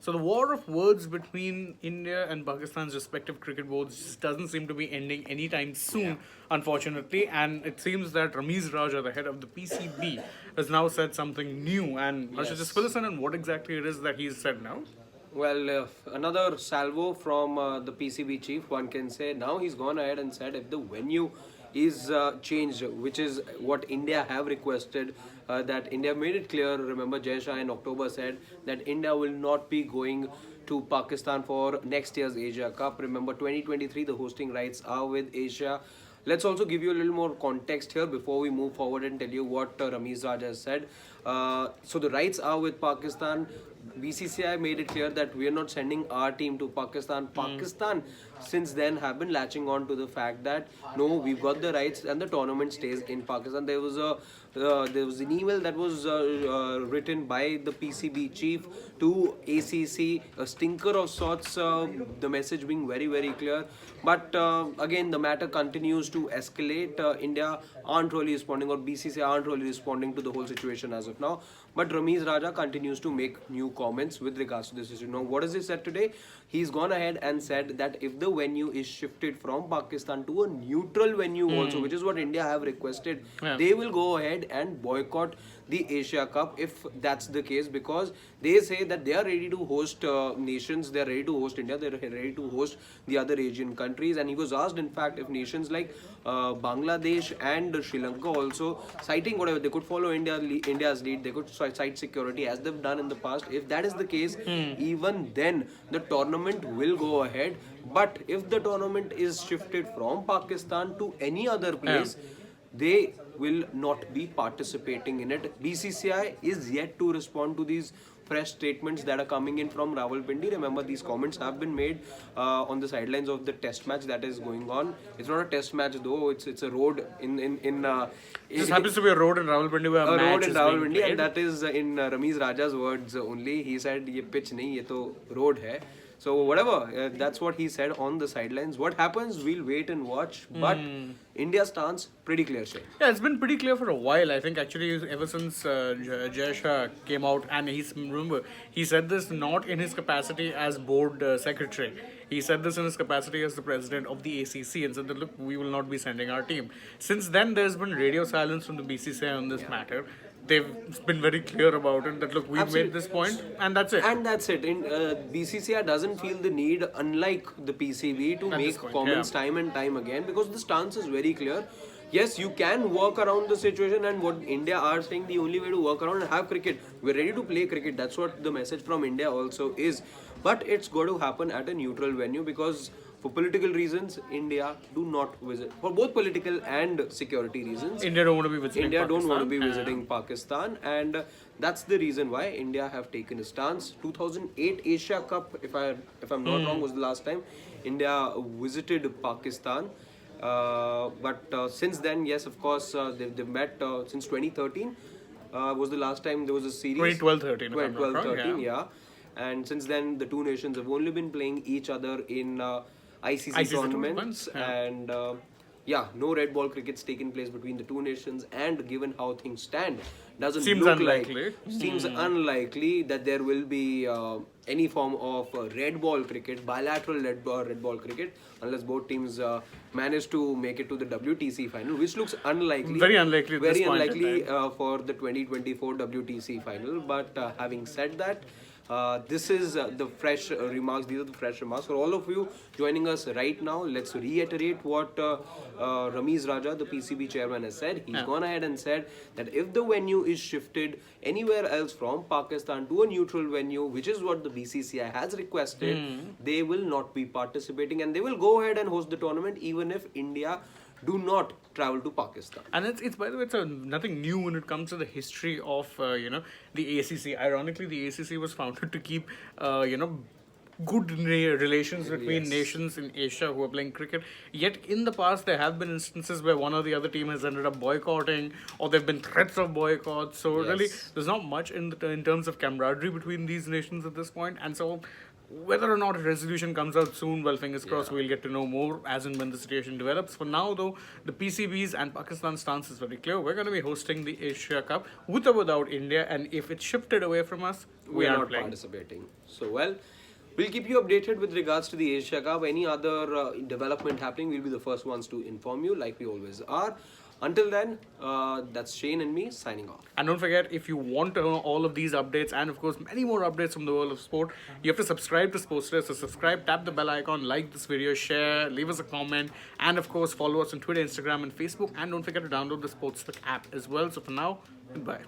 So the war of words between India and Pakistan's respective cricket boards just doesn't seem to be ending anytime soon, unfortunately. And it seems that Ramiz Raja, the head of the PCB, has now said something new. And I should just fill us in on what exactly it is that he's said now. Well, another salvo from the PCB chief, one can say. Now he's gone ahead and said if the venue is changed, which is what India have requested, that India made it clear. Remember, Jay Shah in October said that India will not be going to Pakistan for next year's Asia Cup. Remember, 2023, the hosting rights are with Asia. Let's also give you a little more context here before we move forward and tell you what Ramiz Raj has said. So the rights are with Pakistan. BCCI made it clear that we are not sending our team to Pakistan. Pakistan, since then, have been latching on to the fact that no, we've got the rights and the tournament stays in Pakistan. There was an email that was written by the PCB chief to ACC, a stinker of sorts. The message being very clear. But again, the matter continues to escalate. India aren't really responding, or BCCI aren't really responding to the whole situation as of now. But Ramiz Raja continues to make new comments with regards to this issue. Now, what has he said today? He's gone ahead and said that if the venue is shifted from Pakistan to a neutral venue also, which is what India have requested, they will go ahead and boycott the Asia Cup if that's the case, because they say that they are ready to host nations, they are ready to host India, they are ready to host the other Asian countries. And he was asked, in fact, if nations like Bangladesh and Sri Lanka also, citing whatever, they could follow India's lead, they could cite security as they've done in the past. If that is the case, even then the tournament will go ahead. But if the tournament is shifted from Pakistan to any other place, they will not be participating in it. BCCI is yet to respond to these fresh statements that are coming in from Rawalpindi. Remember, these comments have been made on the sidelines of the test match that is going on. It's not a test match though. It's a road This happens to be a road in Rawalpindi where a road in Rawalpindi, and that is in Ramiz Raja's words only. He said, "Ye pitch nahi, ye to road hai." So whatever, that's what he said on the sidelines. What happens, we'll wait and watch. But India's stance, pretty clear, Shay. Yeah, it's been pretty clear for a while. I think actually ever since Jay Shah came out, and remember, he said this not in his capacity as board secretary. He said this in his capacity as the president of the ACC and said that, look, we will not be sending our team. Since then, there's been radio silence from the BCCI on this matter. They've been very clear about it that, look, we've made this point and that's it. And that's it. BCCI doesn't feel the need, unlike the PCB, to make comments time and time again, because the stance is very clear. Yes, you can work around the situation, and what India are saying, the only way to work around and have cricket. We're ready to play cricket. That's what the message from India also is. But it's got to happen at a neutral venue, because for political reasons, India do not visit. For both political and security reasons, India don't want to be visiting India Pakistan. don't want to be visiting Pakistan, and that's the reason why India have taken a stance. 2008 Asia Cup, if I'm not wrong, was the last time India visited Pakistan. But since then, yes, of course, they've met since 2013. Was the last time there was a series. 2012-13. 2012-13, yeah. And since then, the two nations have only been playing each other in ICC tournaments. And no red ball cricket's taken place between the two nations. And given how things stand, seems unlikely that there will be any form of red ball cricket, bilateral red ball cricket, unless both teams manage to make it to the WTC final, which looks unlikely. Very unlikely. Very unlikely for the 2024 WTC final. But having said that, this is the fresh remarks. These are the fresh remarks for all of you joining us right now. Let's reiterate what Ramiz Raja, the PCB chairman, has said. He's gone ahead and said that if the venue is shifted anywhere else from Pakistan to a neutral venue, which is what the BCCI has requested, they will not be participating, and they will go ahead and host the tournament even if India do not travel to Pakistan. And it's by the way, it's nothing new when it comes to the history of the ACC. Ironically, the ACC was founded to keep good relations between nations in Asia who are playing cricket. Yet in the past, there have been instances where one or the other team has ended up boycotting, or there have been threats of boycott. So really, there's not much in terms of camaraderie between these nations at this point. And so Whether or not a resolution comes out soon, well, fingers crossed, we'll get to know more as and when the situation develops. For now, though, the PCB's and Pakistan's stance is very clear. We're going to be hosting the Asia Cup with or without India, and if it's shifted away from us, we are aren't not playing. participating. So, well, we'll keep you updated with regards to the Asia Cup. Any other development happening, we'll be the first ones to inform you, like we always are. Until then, that's Shane and me signing off. And don't forget, if you want to know all of these updates and of course many more updates from the world of sport, you have to subscribe to Sportster. So subscribe, tap the bell icon, like this video, share, leave us a comment, and of course follow us on Twitter, Instagram, and Facebook. And don't forget to download the Sportster app as well. So for now, goodbye.